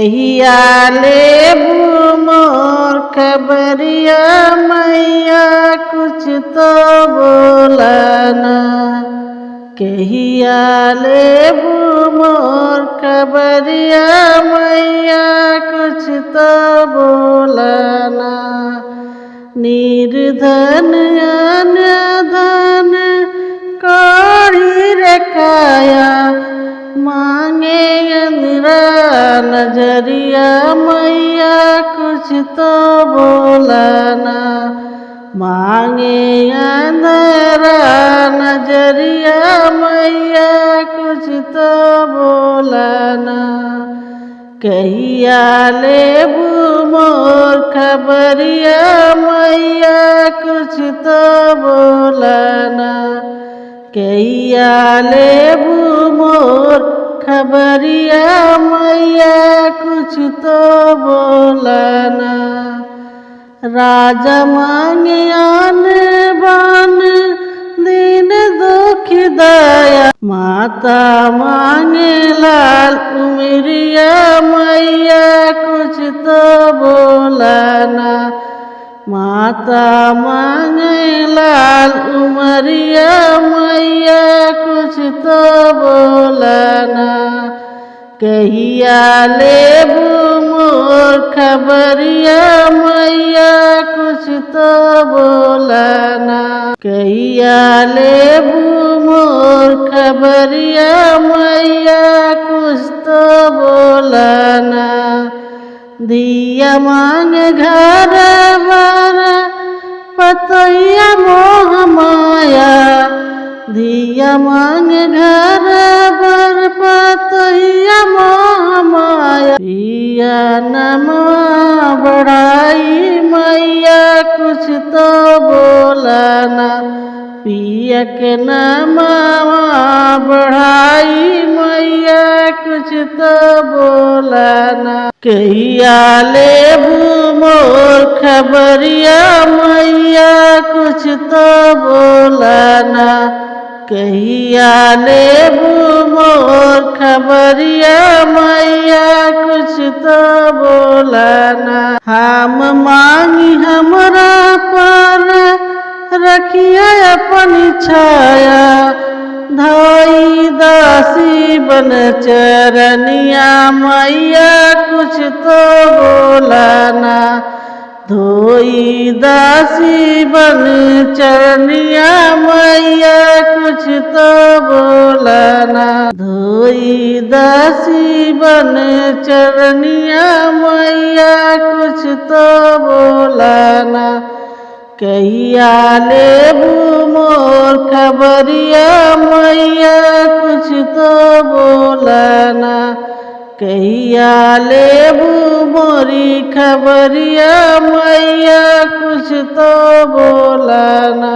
कहिया लेबू मोर खबरिया मैया कुछ तो बोलना। कहिया लेबू मोर खबरिया मैया कुछ तो बोलना। निर्धन अनधन कौड़ी रखाया मांगे अंधरा नजरिया मैया कुछ तो बोलना। मांगे अंधरा नजरिया मैया कुछ तो बोलना। कहिया लेबू मोर खबरिया मैया कुछ तो बोलना। कहिया लेबू मोर खबरिया मैया कुछ तो बोलना। राजा मांगे आन बान दीन दुख दया माता मांगे लाल उमरिया मैया कुछ तो बोलना। माता मांगे लाल उमरिया मैया कुछ तो बोलना। कहिया लेबू मोर खबरिया मैया कुछ तो बोलना। कहिया लेबू मोर खबरिया मैया कुछ तो बोलना। दिया मांग घर बार पतैया मोह माया। दिया मांग घर बार पतैया मोह माया। पिया नमवा बढ़ाई मैया कुछ तो बोलना। पिया के नमवा बढ़ाई मैया कुछ तो बोलना। कहिया लेबू मोर खबरिया मैया कुछ तो बोलना। कहिया लेबू मोर खबरिया मैया कुछ तो बोलना। हम मांगी हमरा पर रखिया अपनी छाया। धोई दासी बन चरनिया मैया कुछ तो बोलना। धोई दासी बन चरनिया मैया कुछ तो बोलना। धोई दासी बन चरनिया मैया कुछ तो बोलना। कहिया लेबू मोर खबरिया मैया कुछ तो बोलना। कहिया लेबू मोरी खबरिया मैया कुछ तो बोलना।